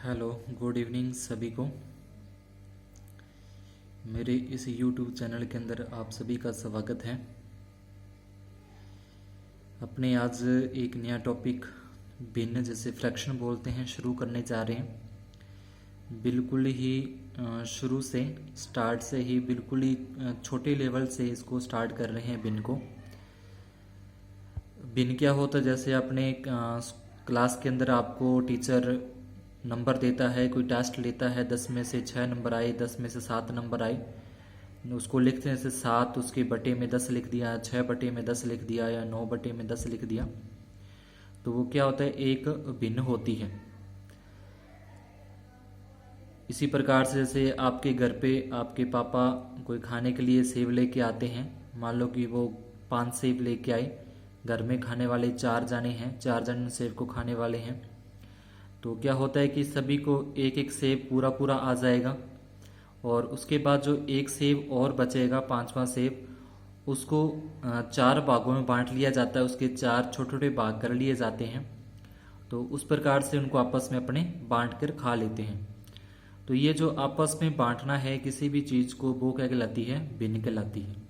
Hello, good evening सभी को। मेरे इस YouTube चैनल के अंदर आप सभी का स्वागत है। अपने आज एक नया टॉपिक भिन्न, जैसे फ्रैक्शन बोलते हैं, शुरू करने जा रहे हैं। बिल्कुल ही शुरू से, स्टार्ट से ही, बिल्कुल ही छोटे लेवल से इसको स्टार्ट कर रहे हैं भिन्न को। भिन्न क्या होता है, जैसे अपने क्लास के अंदर आपको टीचर नंबर देता है, कोई टेस्ट लेता है, 10 में से 6 नंबर आए, 10 में से 7 नंबर आए, उसको लिखते हैं, जैसे 7 उसके बटे में 10 लिख दिया, 6 बटे में 10 लिख दिया, या 9 बटे में 10 लिख दिया, तो वो क्या होता है, एक भिन्न होती है। इसी प्रकार से जैसे आपके घर पे आपके पापा कोई खाने के लिए सेब लेके आते हैं, मान लो कि वो 5 सेब लेके आए, घर में खाने वाले 4 जाने हैं, 4 जन सेब को खाने वाले हैं, तो क्या होता है कि सभी को एक एक सेब पूरा पूरा आ जाएगा, और उसके बाद जो एक सेब और बचेगा, 5वां सेब, उसको 4 भागों में बांट लिया जाता है, उसके 4 छोटे छोटे भाग कर लिए जाते हैं, तो उस प्रकार से उनको आपस में अपने बांट कर खा लेते हैं। तो ये जो आपस में बांटना है किसी भी चीज को, वो क्या कहलाती है, भिन्न कहलाती है।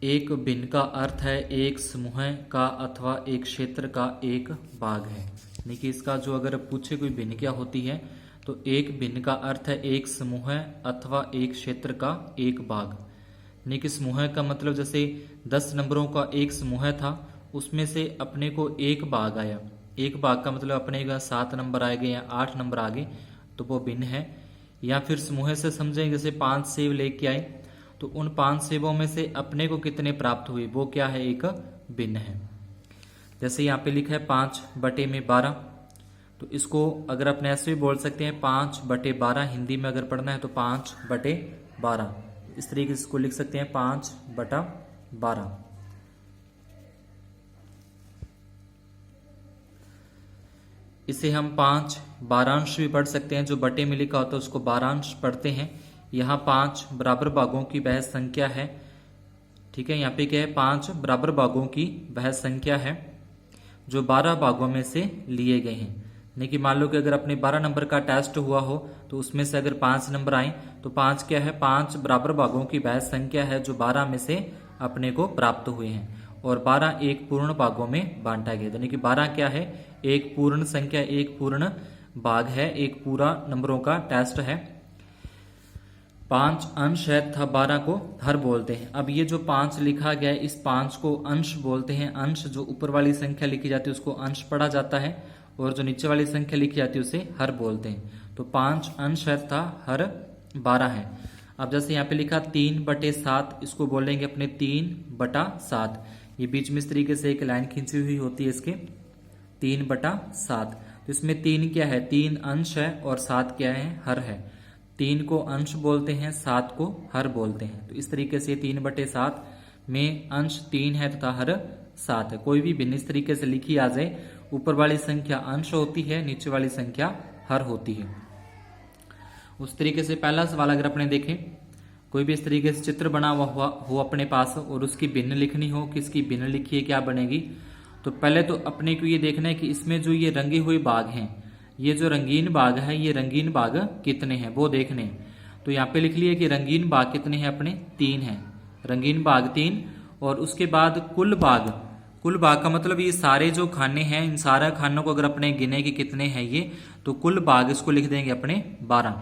एक भिन्न का अर्थ है एक समूह का अथवा एक क्षेत्र का एक भाग है। यानी कि इसका जो अगर पूछे कोई भिन्न क्या होती है, तो एक भिन्न का अर्थ है एक समूह अथवा एक क्षेत्र का एक भाग। यानी कि समूह का मतलब जैसे 10 नंबरों का एक समूह था, उसमें से अपने को एक भाग आया, एक भाग का मतलब अपने का 7 नंबर आ गए या 8 नंबर आ गए, तो वो भिन्न है। या फिर समूह से समझेंगे, जैसे 5 सेब लेके आए, तो उन 5 सेबों में से अपने को कितने प्राप्त हुए, वो क्या है, एक भिन्न है। जैसे यहाँ पे लिखा है 5 बटे में 12, तो इसको अगर अपने ऐसे भी बोल सकते हैं 5 बटे 12, हिंदी में अगर पढ़ना है तो 5 बटे 12, इस तरीके से इसको लिख सकते हैं 5 बटा 12। इसे हम 5 12अंश भी पढ़ सकते हैं, जो बटे में लिखा होता है उसको 12अंश पढ़ते हैं। यहाँ 5 बराबर भागों की वह संख्या है, ठीक है। यहाँ पे क्या है, 5 बराबर भागों की वह संख्या है जो 12 भागों में से लिए गए हैं। यानी कि मान लो कि अगर अपने 12 नंबर का टेस्ट हुआ हो, तो उसमें से अगर 5 नंबर आए, तो 5 क्या है, 5 बराबर भागों की वह संख्या है जो 12 में से अपने को प्राप्त हुए हैं, और 12 एक पूर्ण भागों में बांटा गया। यानी कि 12 क्या है, एक पूर्ण संख्या, एक पूर्ण भाग है, एक पूरा नंबरों का टेस्ट है। 5 अंश है तथा 12 को हर बोलते हैं। अब ये जो 5 लिखा गया है, इस 5 को अंश बोलते हैं। अंश, जो ऊपर वाली संख्या लिखी जाती है उसको अंश पढ़ा जाता है, और जो नीचे वाली संख्या लिखी जाती है उसे हर बोलते हैं। तो 5 अंश है तथा हर 12 है। अब जैसे यहाँ पे लिखा 3 बटे 7, इसको बोलेंगे अपने 3 बटा 7। ये बीच में इस तरीके से एक लाइन खींची हुई होती है इसके, 3 बटा 7। तो इसमें 3 क्या है, 3 अंश है, और 7 क्या है, हर है। 3 को अंश बोलते हैं, 7 को हर बोलते हैं। तो इस तरीके से 3 बटे 7 में अंश 3 है तथा हर 7 है। कोई भी भिन्न इस तरीके से लिखी आ जाए, ऊपर वाली संख्या अंश होती है, नीचे वाली संख्या हर होती है। उस तरीके से पहला सवाल अगर अपने देखें, कोई भी इस तरीके से चित्र बना हुआ हो अपने पास, और उसकी भिन्न लिखनी हो, किसकी भिन्न लिखी है, क्या बनेगी। तो पहले तो अपने को ये देखना है कि इसमें जो ये रंगे हुए भाग हैं, ये जो रंगीन भाग है, ये रंगीन भाग कितने हैं वो देखने हैं। तो यहाँ पे लिख लिए कि रंगीन भाग कितने हैं अपने, 3 हैं, रंगीन भाग 3। और उसके बाद कुल भाग, कुल भाग का मतलब ये सारे जो खाने हैं, इन सारे खानों को अगर अपने गिने कि कितने हैं ये, तो कुल भाग इसको लिख देंगे अपने 12।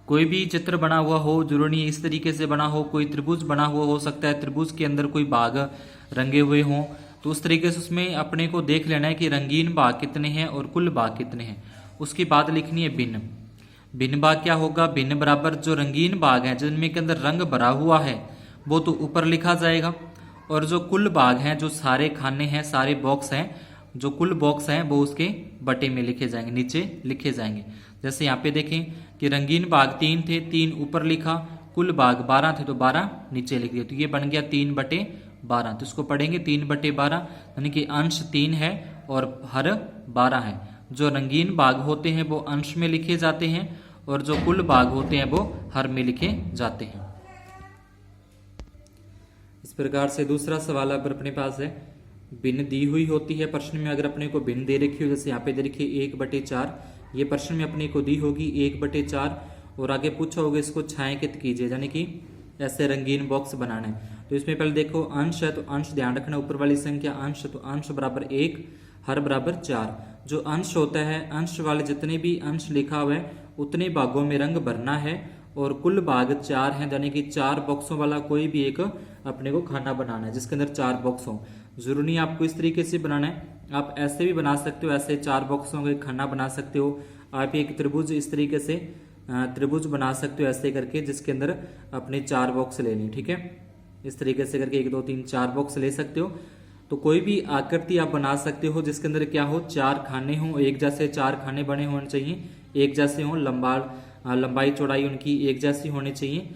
कोई भी चित्र बना हुआ हो, जरूरी नहीं इस तरीके से बना हो, कोई त्रिभुज बना हुआ हो सकता है, त्रिभुज के अंदर कोई भाग रंगे हुए हों, तो उस तरीके से उसमें अपने को देख लेना है कि रंगीन भाग कितने हैं और कुल भाग कितने हैं। उसके बाद लिखनी है भिन्न। भिन्न भाग क्या होगा, भिन्न बराबर जो रंगीन भाग है जिनमें के अंदर रंग भरा हुआ है वो तो ऊपर लिखा जाएगा, और जो कुल भाग हैं, जो सारे खाने हैं, सारे बॉक्स हैं, जो कुल बॉक्स हैं, वो उसके बटे में लिखे जाएंगे, नीचे लिखे जाएंगे। जैसे यहाँ पे देखें कि रंगीन भाग 3 थे, 3 ऊपर लिखा, कुल भाग 12 थे तो 12 नीचे लिख दिया, तो ये बन गया 3 बटे 12। तो इसको पढ़ेंगे 3 बटे 12, यानी कि अंश 3 है और हर 12 है। जो रंगीन भाग होते हैं वो अंश में लिखे जाते हैं, और जो कुल भाग होते हैं वो हर में लिखे जाते हैं। इस प्रकार से दूसरा सवाल अब अपने पास है, भिन्न दी हुई होती है प्रश्न में, अगर अपने को भिन्न दे रखी हो, जैसे यहाँ पे दे रखी है 1/4, ये प्रश्न में अपने को दी होगी 1/4, और आगे पूछा होगा इसको छायांकित कीजिए, यानी कि ऐसे रंगीन बॉक्स बनाना है। तो इसमें पहले देखो अंश है, तो अंश ध्यान रखना, ऊपर वाली संख्या अंश, तो अंश बराबर 1, हर बराबर 4। जो अंश होता है, अंश वाले जितने भी अंश लिखा हुआ है उतने भागों में रंग भरना है, और कुल भाग 4 हैं, यानी कि 4 बॉक्सों वाला कोई भी एक अपने को खाना बनाना है जिसके अंदर 4 बॉक्स हो। जरूरी नहीं आपको इस तरीके से बनाना है, आप ऐसे भी बना सकते हो, ऐसे 4 बॉक्सों का खाना बना सकते हो। आप एक त्रिभुज इस तरीके से त्रिभुज बना सकते हो ऐसे करके, जिसके अंदर अपने 4 बॉक्स लेने, ठीक है। इस तरीके से करके 1 2 3 4 बॉक्स ले सकते हो। तो कोई भी आकृति आप बना सकते हो जिसके अंदर क्या हो, 4 खाने हो, एक जैसे 4 खाने बने होने चाहिए, एक जैसे हो, लंबाई चौड़ाई उनकी एक जैसी होनी चाहिए,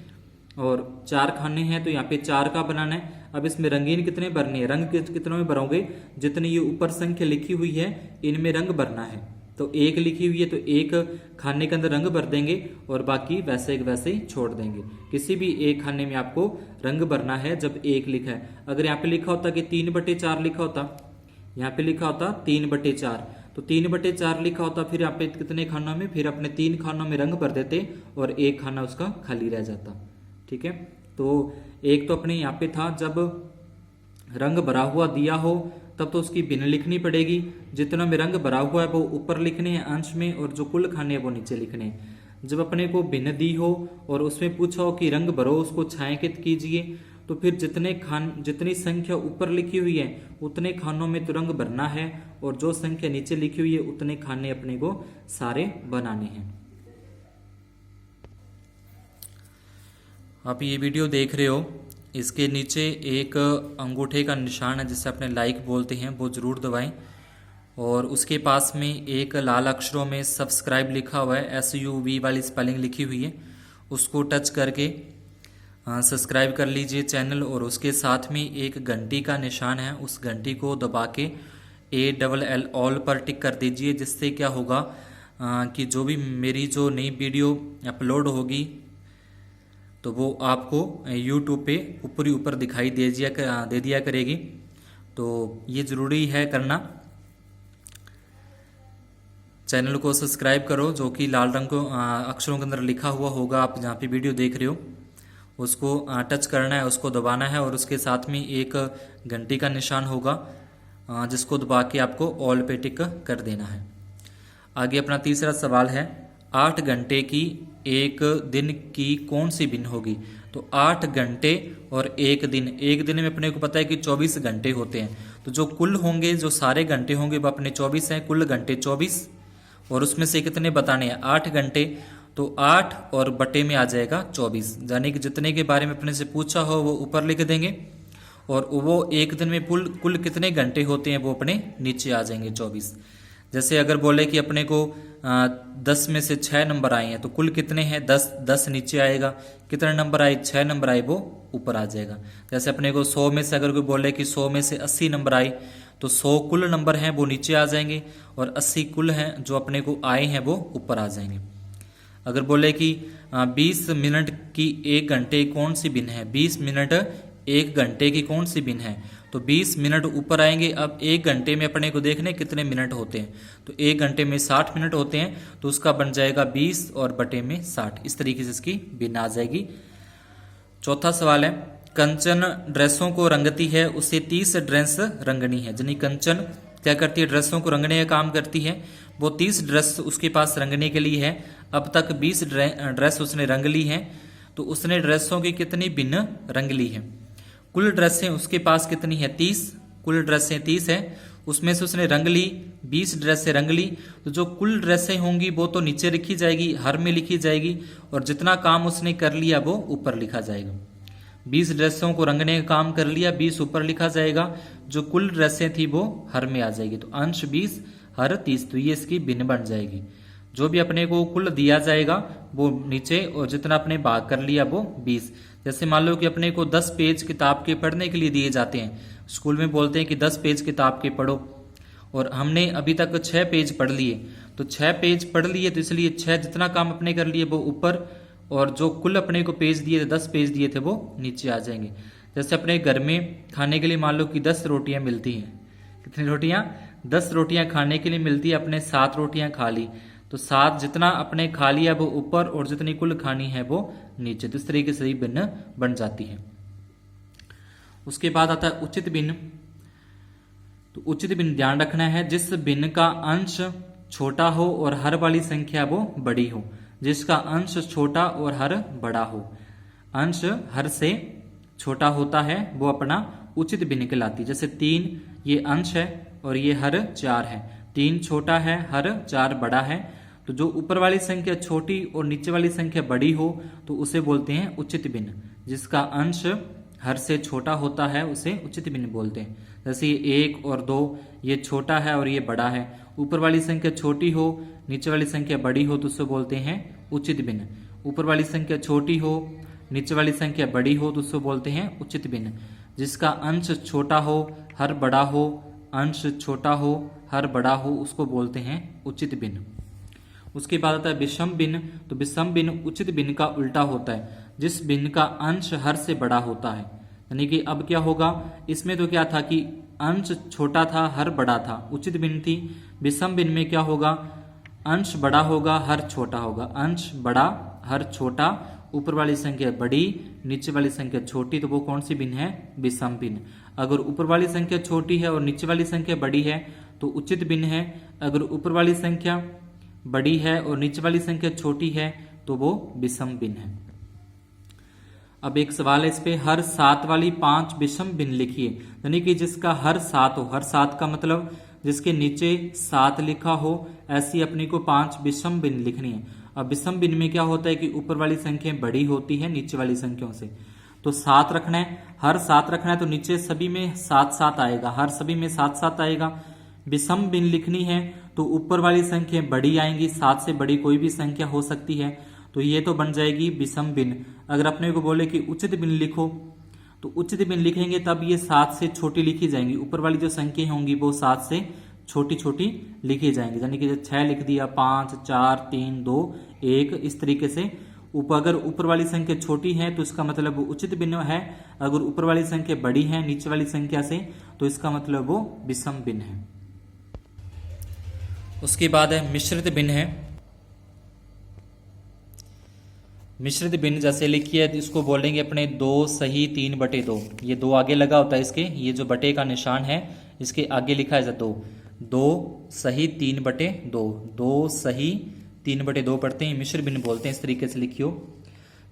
और 4 खाने हैं तो यहाँ पे 4 का बनाना है। अब इसमें रंगीन कितने भरने हैं, रंग कितनों में भरोगे, जितनी ये ऊपर संख्या लिखी हुई है इनमें रंग भरना है। तो 1 लिखी हुई है तो 1 खाने के अंदर रंग भर देंगे, और बाकी वैसे वैसे ही छोड़ देंगे। किसी भी एक खाने में आपको रंग भरना है जब 1 लिखा है। अगर यहाँ पे लिखा होता कि 3/4 लिखा होता, यहाँ पे लिखा होता 3/4, तो 3/4 लिखा होता, फिर यहाँ पे कितने खानों में, फिर अपने 3 खानों में रंग भर देते और 1 खाना उसका खाली रह जाता, ठीक है। तो एक तो अपने यहाँ पे था जब रंग भरा हुआ दिया हो तब तो उसकी भिन्न लिखनी पड़ेगी, जितना में रंग भरा हुआ है वो ऊपर लिखने हैं अंश में, और जो कुल खाने हैं वो नीचे लिखने हैं। जब अपने को भिन्न दी हो और उसमें पूछा हो कि रंग भरो, उसको छायांकित कीजिए, तो फिर जितनी संख्या ऊपर लिखी हुई है उतने खानों में तो रंग भरना है, और जो संख्या नीचे लिखी हुई है उतने खाने अपने को सारे बनाने हैं। आप ये वीडियो देख रहे हो, इसके नीचे एक अंगूठे का निशान है जिसे अपने लाइक बोलते हैं, वो ज़रूर दबाएं, और उसके पास में एक लाल अक्षरों में सब्सक्राइब लिखा हुआ है, SUV वाली स्पेलिंग लिखी हुई है, उसको टच करके सब्सक्राइब कर लीजिए चैनल। और उसके साथ में एक घंटी का निशान है, उस घंटी को दबा के ALL ऑल पर टिक कर दीजिए, जिससे क्या होगा कि जो भी मेरी जो नई वीडियो अपलोड होगी तो वो आपको YouTube पे ऊपर ही ऊपर दिखाई दे दिया करेगी। तो ये ज़रूरी है करना। चैनल को सब्सक्राइब करो, जो कि लाल रंग को अक्षरों के अंदर लिखा हुआ होगा, आप जहाँ पे वीडियो देख रहे हो उसको टच करना है, उसको दबाना है, और उसके साथ में एक घंटी का निशान होगा जिसको दबा के आपको ऑल पे टिक कर देना है। आगे अपना तीसरा सवाल है, 8 घंटे की एक दिन की कौन सी भिन्न होगी। तो 8 घंटे और एक दिन में अपने को पता है कि 24 घंटे होते हैं, तो जो कुल होंगे, जो सारे घंटे होंगे वो अपने 24 हैं, कुल घंटे 24, और उसमें से कितने बताने हैं 8 घंटे, तो 8 और बटे में आ जाएगा 24, यानी कि जितने के बारे में अपने से पूछा हो वो ऊपर लिख देंगे, और वो एक दिन में कुल कितने घंटे होते हैं वो अपने नीचे आ जाएंगे 24। जैसे अगर बोले कि अपने को 10 में से 6 नंबर आए हैं, तो कुल कितने हैं 10 नीचे आएगा, कितने नंबर आए 6 नंबर आए वो ऊपर आ जाएगा। जैसे अपने को 100 में से अगर कोई बोले कि 100 में से 80 नंबर आए, तो 100 कुल नंबर हैं वो नीचे आ जाएंगे, और 80 कुल हैं जो अपने को आए हैं वो ऊपर आ जाएंगे। अगर बोले कि 20 मिनट की 1 घंटे कौन सी भिन्न है, 20 मिनट 1 घंटे की कौन सी भिन्न है, तो 20 मिनट ऊपर आएंगे। अब 1 घंटे में अपने को देखने कितने मिनट होते हैं, तो 1 घंटे में 60 मिनट होते हैं, तो उसका बन जाएगा 20 और बटे में 60। इस तरीके से इसकी भिन्न आ जाएगी। चौथा सवाल है, कंचन ड्रेसों को रंगती है, उसे 30 ड्रेस रंगनी है। यानी कंचन क्या करती है, ड्रेसों को रंगने का काम करती है, वो 30 ड्रेस उसके पास रंगने के लिए है। अब तक 20 ड्रेस उसने रंग ली है, तो उसने ड्रेसों की कितनी भिन्न रंग ली है। कुल ड्रेसें उसके पास कितनी है 30, कुल ड्रेसें 30 है, उसमें से उसने रंग ली 20 ड्रेसें रंग ली, तो जो कुल ड्रेसें होंगी वो तो नीचे लिखी जाएगी, हर में लिखी जाएगी, और जितना काम उसने कर लिया वो ऊपर लिखा जाएगा। 20 ड्रेसों को रंगने का काम कर लिया, 20 ऊपर लिखा जाएगा, जो कुल ड्रेसें थी वो हर में आ जाएगी, तो अंश 20 हर 30, तो ये इसकी भिन्न बन जाएगी। जो भी अपने को कुल दिया जाएगा वो नीचे, और जितना अपने भाग कर लिया वो 20। जैसे मान लो कि अपने को 10 पेज किताब के पढ़ने के लिए दिए जाते हैं, स्कूल में बोलते हैं कि 10 पेज किताब के पढ़ो, और हमने अभी तक 6 पेज पढ़ लिए, तो 6 पेज पढ़ लिए, तो इसलिए 6 जितना काम अपने कर लिए वो ऊपर, और जो कुल अपने को पेज दिए थे 10 पेज दिए थे वो नीचे आ जाएंगे। जैसे अपने घर में खाने के लिए मान लो कि 10 रोटियां मिलती हैं, कितनी रोटियां? 10 रोटियां खाने के लिए मिलती है, अपने 7 रोटियां खा ली, तो 7 जितना अपने खा लिया वो ऊपर और जितनी कुल खानी है वो नीचे। तो इस तरीके से ही भिन्न बन जाती है। उसके बाद आता है उचित भिन्न। तो उचित भिन्न ध्यान रखना है, जिस भिन्न का अंश छोटा हो और हर वाली संख्या वो बड़ी हो। जिसका अंश छोटा और हर बड़ा हो, अंश हर से छोटा होता है वो अपना उचित भिन्न कहलाती है। जैसे 3 ये अंश है और ये हर 4 है। 3 छोटा है, हर 4 बड़ा है। तो जो ऊपर वाली संख्या छोटी और नीचे वाली संख्या बड़ी हो तो उसे बोलते हैं उचित भिन्न। जिसका अंश हर से छोटा होता है उसे उचित भिन्न बोलते हैं। जैसे ये 1 और 2 ये छोटा है और ये बड़ा है। ऊपर वाली संख्या छोटी हो, नीचे वाली संख्या बड़ी हो तो उसे बोलते हैं उचित भिन्न। ऊपर वाली संख्या छोटी हो, नीचे वाली संख्या बड़ी हो तो उसको बोलते हैं उचित भिन्न। जिसका अंश छोटा हो, हर बड़ा हो, अंश छोटा हो, हर बड़ा हो, उसको बोलते हैं उचित भिन्न। उसके बाद आता है विषम भिन्न। तो विषम भिन्न उचित भिन्न का उल्टा होता है, जिस भिन्न का अंश हर से बड़ा होता है। यानी कि अब क्या होगा, इसमें तो क्या था कि अंश छोटा था, हर बड़ा था, उचित भिन्न थी। विषम भिन्न में क्या होगा, अंश बड़ा होगा, हर छोटा होगा। अंश बड़ा, हर छोटा, ऊपर वाली संख्या बड़ी, नीचे वाली संख्या छोटी, तो वो कौन सी भिन्न है? विषम भिन्न। अगर ऊपर वाली संख्या छोटी है और नीचे वाली संख्या बड़ी है तो उचित भिन्न है। अगर ऊपर वाली संख्या बड़ी है और नीचे वाली संख्या छोटी है तो वो विषम भिन्न है। अब एक सवाल है इस पे, हर 7 वाली 5 विषम भिन्न लिखिए। यानी कि जिसका हर 7 हो, हर 7 का मतलब जिसके नीचे 7 लिखा हो, ऐसी अपनी को 5 विषम भिन्न लिखनी है। अब विषम भिन्न में क्या होता है कि ऊपर वाली संख्या बड़ी होती है नीचे वाली संख्याओं से, तो 7 रखना है, हर 7 रखना है, तो नीचे सभी में 7-7 आएगा, हर सभी में 7-7 आएगा। विषम भिन्न लिखनी है तो ऊपर वाली संख्या बड़ी आएंगी, 7 से बड़ी कोई भी संख्या हो सकती है, तो ये तो बन जाएगी विषम भिन्न। अगर अपने को बोले कि उचित भिन्न लिखो तो उचित भिन्न लिखेंगे तब ये 7 से छोटी लिखी जाएंगी। ऊपर वाली जो संख्या होंगी वो 7 से छोटी छोटी लिखी जाएंगी। यानी कि 6 लिख दिया, 5, 4, 3, 2, 1, इस तरीके से। अगर ऊपर वाली संख्या छोटी है तो इसका मतलब वो उचित भिन्न है। अगर ऊपर वाली संख्या बड़ी है नीचे वाली संख्या से तो इसका मतलब वो विषम भिन्न है। उसके बाद है मिश्रित भिन्न है। मिश्रित भिन्न जैसे लिखिए, इसको बोलेंगे अपने 2 सही 3/2। ये 2 आगे लगा होता है इसके, ये जो बटे का निशान है इसके आगे लिखा है 2। 2 सही 3/2, 2 सही 3/2 पढ़ते हैं, मिश्र भिन्न बोलते हैं। इस तरीके से लिखियो।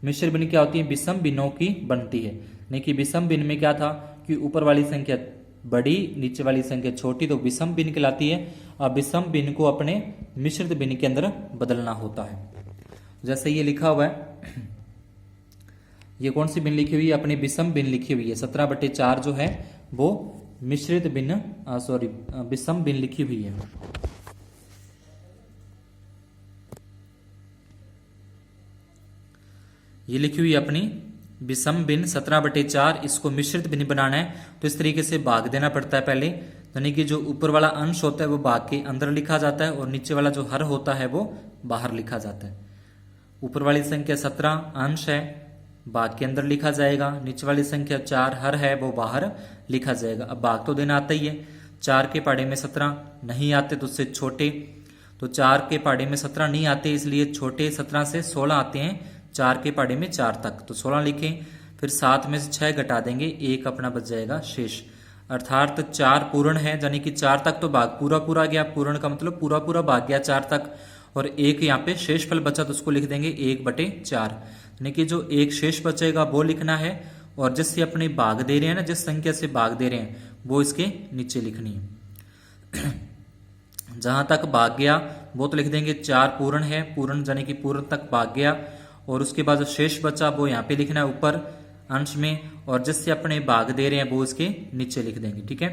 मिश्र भिन्न क्या होती है? विषम भिन्नों की बनती है। नहीं कि विषम भिन्न में क्या था कि ऊपर वाली संख्या बड़ी, नीचे वाली संख्या छोटी, तो विषम भिन्न कहलाती है। अब विषम भिन्न को अपने मिश्रित भिन्न के अंदर बदलना होता है। जैसे ये लिखा हुआ है, ये कौन सी भिन्न लिखी हुई है? अपनी विषम भिन्न लिखी हुई है। 17/4 जो है वो मिश्रित भिन्न, विषम भिन्न लिखी हुई है। ये लिखी हुई अपनी विषम भिन्न 17/4। इसको मिश्रित भिन्न बनाना है तो इस तरीके से भाग देना पड़ता है पहले। यानी कि जो ऊपर वाला अंश होता है वो भाग के अंदर लिखा जाता है और नीचे वाला जो हर होता है वो बाहर लिखा जाता है। ऊपर वाली संख्या 17 अंश है, भाग के अंदर लिखा जाएगा। नीचे वाली संख्या 4 हर है, वो बाहर लिखा जाएगा। अब भाग तो देना आता ही है। 4 के पहाड़े में 17 नहीं आते तो उससे छोटे, तो 4 के पहाड़े में 17 नहीं आते इसलिए छोटे 17 से 16 आते हैं। 4 के पहाड़े में 4 तक, तो 16 लिखें। फिर 7 में से 6 घटा देंगे, 1 अपना बच जाएगा शेष। अर्थात 4 पूर्ण है, यानी कि 4 तक तो भाग पूरा पूरा गया। पूर्ण का मतलब पूरा पूरा भाग गया 4 तक, और 1 यहाँ पे शेष फल बचा तो उसको लिख देंगे 1/4। यानी कि जो 1 शेष बचेगा वो लिखना है, और जिससे अपने भाग दे रहे हैं ना, जिस संख्या से भाग दे रहे हैं वो इसके नीचे लिखनी है। जहां तक भाग गया वो तो लिख देंगे 4 पूर्ण है, पूर्ण यानी कि पूर्ण तक भाग गया, और उसके बाद जो शेष बचा वो यहाँ पे लिखना है ऊपर अंश में, और जिससे अपने भाग दे रहे हैं वो इसके नीचे लिख देंगे। ठीक है,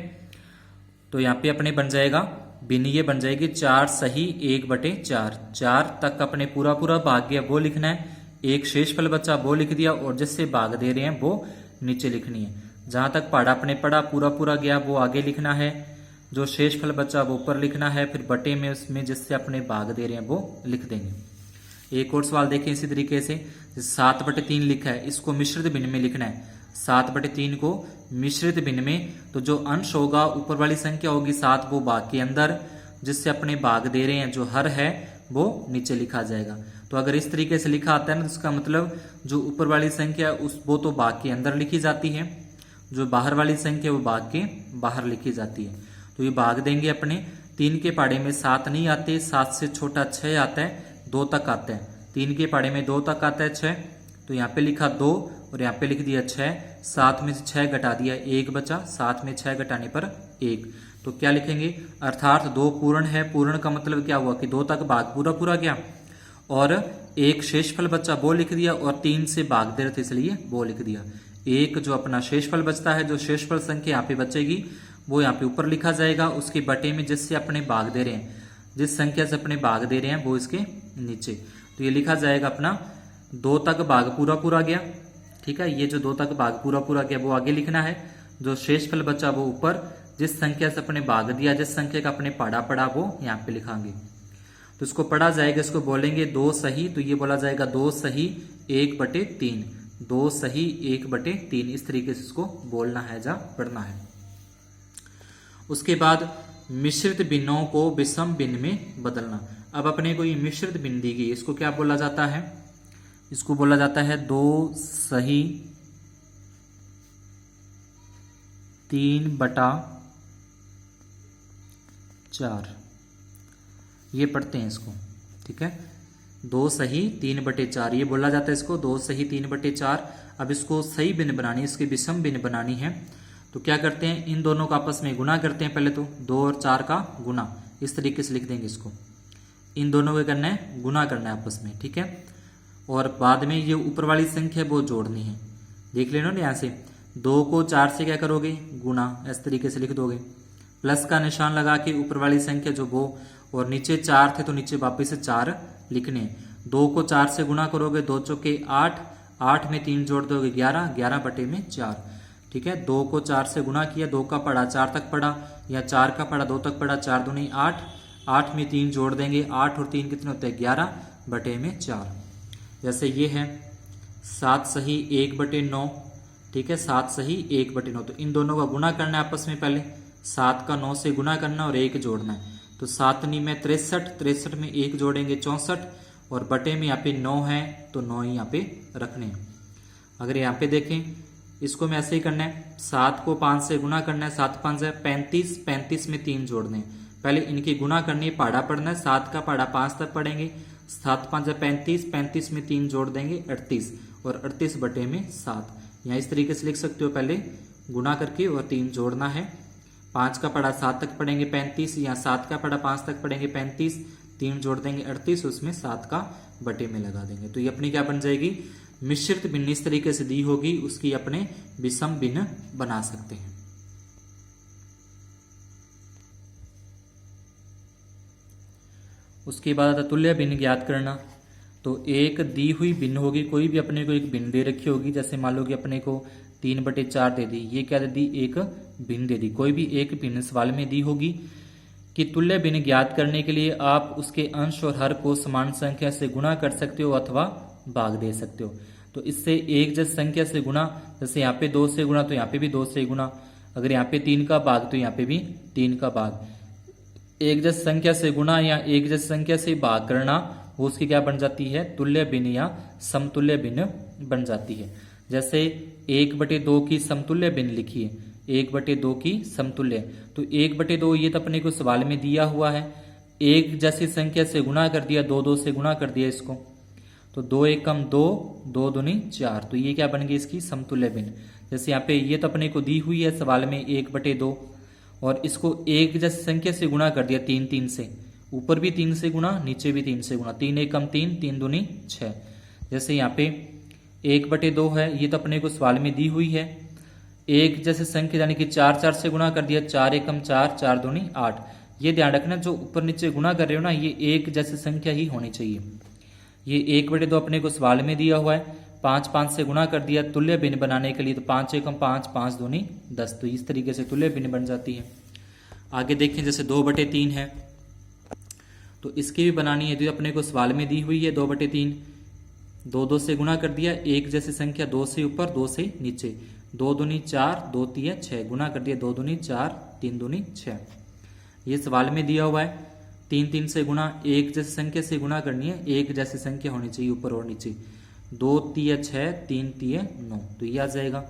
तो यहाँ पे अपने बन जाएगा भिन्न, ये बन जाएगी 4 सही 1/4। 4 तक अपने पूरा पूरा भाग गया वो लिखना है, 1 शेष फल बचा वो लिख दिया, और जिससे भाग दे रहे हैं वो नीचे लिखनी है। जहां तक पढ़ा अपने पढ़ा पूरा पूरा गया वो आगे लिखना है, जो शेष फल बचा वो ऊपर लिखना है, फिर बटे में उसमें जिससे अपने भाग दे रहे हैं वो लिख देंगे। एक और सवाल देखें इसी तरीके से, 7/3 लिखा है, इसको मिश्रित भिन्न में लिखना है। 7/3 को मिश्रित भिन्न में, तो जो अंश होगा ऊपर वाली संख्या होगी 7 वो भाग के अंदर, जिससे अपने भाग दे रहे हैं जो हर है वो नीचे लिखा जाएगा। तो अगर इस तरीके से लिखा आता है ना, तो इसका मतलब जो ऊपर वाली संख्या वो तो भाग के अंदर लिखी जाती है, जो बाहर वाली संख्या वो भाग के बाहर लिखी जाती है। तो ये भाग देंगे अपने 3 के पहाड़े में 7 नहीं आते, 7 से छोटा 6 आता है, 2 तक आता है। 3 के पहाड़े में 2 तक आता है 6, तो यहाँ पे लिखा 2 और यहाँ पे लिख दिया 6। 7 में से 6 घटा दिया 1 बचा, 7 में 6 घटाने पर 1। तो क्या लिखेंगे, अर्थात 2 पूर्ण है। पूर्ण का मतलब क्या हुआ कि 2 तक भाग पूरा पूरा गया और 1 शेषफल बचा वो लिख दिया, और 3 से भाग दे रहे थे इसलिए वो लिख दिया। एक जो अपना शेषफल बचता है, जो शेषफल संख्या यहाँ पे बचेगी वो यहाँ पे ऊपर लिखा जाएगा, उसके बटे में जिससे अपने भाग दे रहे हैं, जिस संख्या से अपने भाग दे रहे हैं वो इसके नीचे। तो ये लिखा जाएगा अपना 2 तक भाग पूरा पूरा गया, ठीक है। ये जो 2 तक भाग पूरा पूरा गया वो आगे लिखना है, जो शेषफल बचा वो ऊपर, जिस संख्या से अपने भाग दिया, जिस संख्या का अपने पढ़ा पड़ा वो यहाँ पे लिखांगे। तो इसको पढ़ा जाएगा, इसको बोलेंगे 2 सही, तो ये बोला जाएगा 2 सही 1/3, 2 सही 1/3, इस तरीके से इसको बोलना है या पढ़ना है। उसके बाद मिश्रित भिन्नों को विषम भिन्न में बदलना। अब अपने को ये मिश्रित भिन्न दी गई, इसको क्या बोला जाता है, इसको बोला जाता है 2 सही 3/4, ये पढ़ते हैं इसको, ठीक है। 2 सही 3/4 ये बोला जाता है इसको, 2 सही 3/4। अब इसको सही भिन्न बनानी है, इसकी विषम भिन्न बनानी है, तो क्या करते हैं, इन दोनों का आपस में गुना करते हैं। पहले तो 2 और 4 का गुना, इस तरीके से लिख देंगे इसको। इन दोनों को करना है, गुना करना है आपस में, ठीक है। और बाद में ये ऊपर वाली संख्या वो जोड़नी है, देख लेना ना यहाँ से। 2 को 4 से क्या करोगे, गुना, इस तरीके से लिख दोगे। प्लस का निशान लगा के ऊपर वाली संख्या जो वो, और नीचे 4 थे तो नीचे वापिस से 4 लिखने। 2 को 4 से गुना करोगे, 2 चौके 8, 8 में 3 जोड़ दोगे 11, 11/4, ठीक है। 2 को 4 से गुना किया, 2 का पढ़ा 4 तक पढ़ा, या 4 का पढ़ा 2 तक पढ़ा, 4 दूनी 8, 8 में 3 जोड़ देंगे, 8 और 3 कितने होते हैं 11/4। जैसे ये है 7 सही 1/9, ठीक है, 7 सही 1/9। तो इन दोनों का गुना करना है आपस में, पहले 7 का 9 से गुना करना और 1 जोड़ना है। तो 7 नी में 63, 63 में 1 जोड़ेंगे 64, और बटे में यहाँ पे 9 है तो 9 ही यहाँ पे रखने हैं। अगर यहाँ पे देखें, इसको में ऐसे ही करना है, 7 को 5 से गुना करना है, 7 5 है 35, 35 में 3 जोड़ने हैं। पहले इनकी गुना करनी है, पहाड़ा पढ़ना है, 7 का पहाड़ा 5 तक पढ़ेंगे, 7 5 है 35, 35 में 3 जोड़ देंगे 38, और 38/7। यहाँ इस तरीके से लिख सकते हो, पहले गुना करके और 3 जोड़ना है। 5 का पढ़ा 7 तक पढ़ेंगे 35, या 7 का पढ़ा 5 तक पढ़ेंगे 35, 3 जोड़ देंगे 38, उसमें 7 का बटे में लगा देंगे। तो ये अपनी क्या बन जाएगी, मिश्रित भिन्न। इस तरीके से दी होगी, उसकी अपने विषम भिन्न बना सकते हैं। उसके बाद तुल्य भिन्न ज्ञात करना। तो एक दी हुई भिन्न होगी, कोई भी अपने को एक भिन्न दे रखी होगी, जैसे मान लो कि अपने को 3/4 दे दी, ये क्या दे दी, एक भिन्न दे दी। कोई भी एक भिन्न सवाल में दी होगी कि तुल्य भिन्न ज्ञात करने के लिए आप उसके अंश और हर को समान संख्या से गुणा कर सकते हो अथवा भाग दे सकते हो। तो इससे एक जैसे संख्या से गुणा, जैसे यहाँ पे 2 से गुणा तो यहाँ पे भी 2 से गुणा, अगर यहाँ पे 3 का भाग तो यहाँ पे भी 3 का भाग। एक जैसे संख्या से गुणा या एक जैसे संख्या से भाग करना, वो उसकी क्या बन जाती है, तुल्य भिन्न या समतुल्य भिन्न बन जाती है। जैसे 1/2 की समतुल्य भिन्न लिखिए, 1/2 की समतुल्य, तो 1/2 ये तो अपने को सवाल में दिया हुआ है, एक जैसी संख्या से गुणा कर दिया, 2 से गुणा कर दिया इसको, तो 2 1 कम 2, 2 दूनी 4, तो ये क्या बन गई इसकी समतुल्य भिन्न। जैसे यहाँ पे ये तो अपने को दी हुई है सवाल में 1/2, और इसको एक जैसी संख्या से गुणा कर दिया 3 से, ऊपर भी 3 से गुणा, नीचे भी 3 से गुणा, 3 1 कम 3, 3 दूनी 6। जैसे यहाँ पे 1/2 है, ये तो अपने को सवाल में दी हुई है, एक जैसे संख्या यानी कि 4 से गुणा कर दिया, 4 1 कम 4, 4 दूनी 8। ये ध्यान रखना, जो ऊपर नीचे गुणा कर रहे हो ना, ये एक जैसी संख्या ही होनी चाहिए। ये 1/2 अपने को सवाल में दिया हुआ है, 5 से गुणा कर दिया तुल्य भिन्न बनाने के लिए, तो 5 1 कम 5, 5 दूनी 10, तो इस तरीके से तुल्य भिन्न बन जाती है। आगे देखें, जैसे 2/3 है, तो इसकी भी बनानी है, जो अपने को सवाल में दी हुई है 2/3, 2 से गुणा कर दिया, एक जैसी संख्या 2 से ऊपर 2 से नीचे, 2 दूनी 4, 2 तिये 6, गुना कर दिया 2 दूनी 4, 3 दूनी 6। ये सवाल में दिया हुआ है 3 3 से गुना, एक जैसी संख्या से गुना करनी है, एक जैसी संख्या होनी चाहिए ऊपर और नीचे। 2 तिये 6, 3 तिये 9, तो ये आ जाएगा।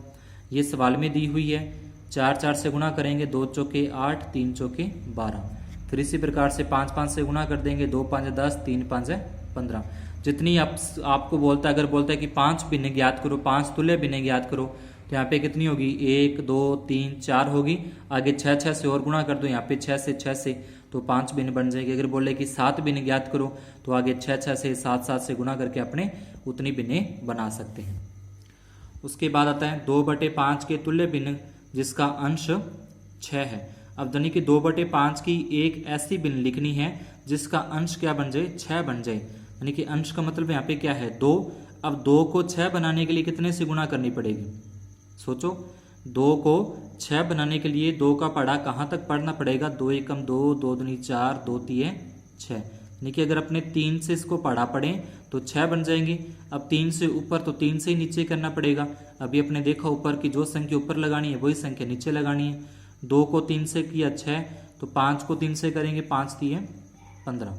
ये सवाल में दी हुई है 4 4 से गुना करेंगे, 2 चौके 8, 3 चौके 12। फिर इसी प्रकार से 5 5 से गुना कर देंगे, 2 5 10, 3 5 15। जितनी आपको बोलता है, अगर बोलता है कि 5 भिन्न ज्ञात करो, 5 तुल्य भिन्न ज्ञात करो, तो यहाँ पे कितनी होगी 1 2 3 4 होगी। आगे 6 6 से और गुणा कर दो, यहाँ पे 6 से तो 5 भिन्न बन जाएगी। अगर बोले कि 7 भिन्न ज्ञात करो तो आगे 6 6 से 7 7 से गुणा करके अपने उतनी भिन्न बना सकते हैं। उसके बाद आता है 2/5 के तुल्य भिन्न जिसका अंश 6 है। अब यानी कि 2/5 की एक ऐसी भिन्न लिखनी है जिसका अंश क्या बन जाए 6 बन जाए। यानी कि अंश का मतलब यहाँ पे क्या है 2। अब 2 को 6 बनाने के लिए कितने से गुणा करनी पड़ेगी, सोचो। 2 को 6 बनाने के लिए 2 का पढ़ा कहाँ तक पढ़ना पड़ेगा, 2 एकम 2, 2 दूनी 4, 2 तिये 6। यानी कि अगर अपने 3 से इसको पढ़ा पढ़ें तो 6 बन जाएंगे। अब 3 से ऊपर तो 3 से ही नीचे करना पड़ेगा। अभी अपने देखा ऊपर की जो संख्या ऊपर लगानी है वही संख्या नीचे लगानी है। 2 को 3 से किया 6, तो 5 को 3 से करेंगे, 5 तिये 15,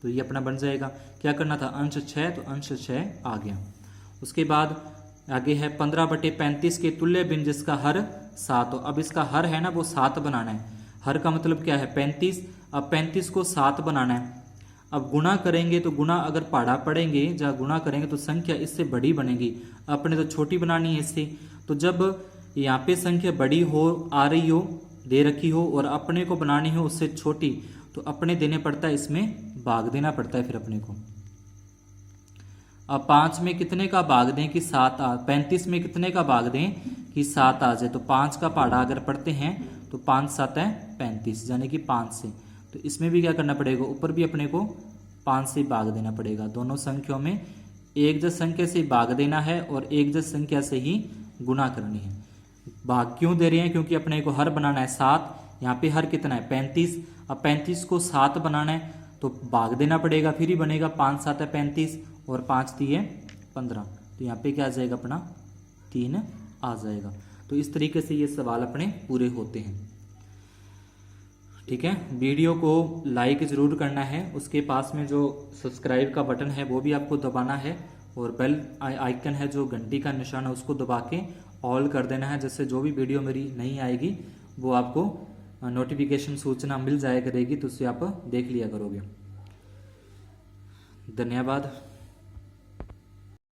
तो ये अपना बन जाएगा। क्या करना था अंश 6, तो अंश 6 आ गया। उसके बाद आगे है 15/35 के तुल्य भिन्न जिसका हर 7 हो। अब इसका हर है ना वो 7 बनाना है। हर का मतलब क्या है 35। अब 35 को 7 बनाना है। अब गुणा करेंगे तो गुणा अगर पढ़ा पढ़ेंगे जहाँ गुणा करेंगे तो संख्या इससे बड़ी बनेगी। अपने तो छोटी बनानी है इससे। तो जब यहाँ पे संख्या बड़ी हो आ रही हो दे रखी हो और अपने को बनानी हो उससे छोटी, तो अपने देने पड़ता है, इसमें भाग देना पड़ता है फिर अपने को। अब 5 में कितने का भाग दें कि 7 आ, 35 में कितने का भाग दें कि 7 आ जाए। तो 5 का पहाड़ा अगर पढ़ते हैं तो 5 7 है 35, यानी कि 5 से। तो इसमें भी क्या करना पड़ेगा, ऊपर भी अपने को 5 से भाग देना पड़ेगा। दोनों संख्याओं में एक जस संख्या से भाग देना है और एक जस संख्या से ही गुणा करनी है। भाग क्यों दे रहे हैं, क्योंकि अपने को हर बनाना है 7। यहाँ पे हर कितना है 35। अब 35 को 7 बनाना है तो भाग देना पड़ेगा, फिर ही बनेगा। 5 7 है 35 और 5 तिये 15, तो यहाँ पे क्या आ जाएगा अपना 3 आ जाएगा। तो इस तरीके से ये सवाल अपने पूरे होते हैं। ठीक है, वीडियो को लाइक जरूर करना है। उसके पास में जो सब्सक्राइब का बटन है वो भी आपको दबाना है और बेल आइकन है जो घंटी का निशान है उसको दबा के ऑल कर देना है, जिससे जो भी वीडियो मेरी नहीं आएगी वो आपको नोटिफिकेशन सूचना मिल जाया करेगी, तो उससे आप देख लिया करोगे। धन्यवाद।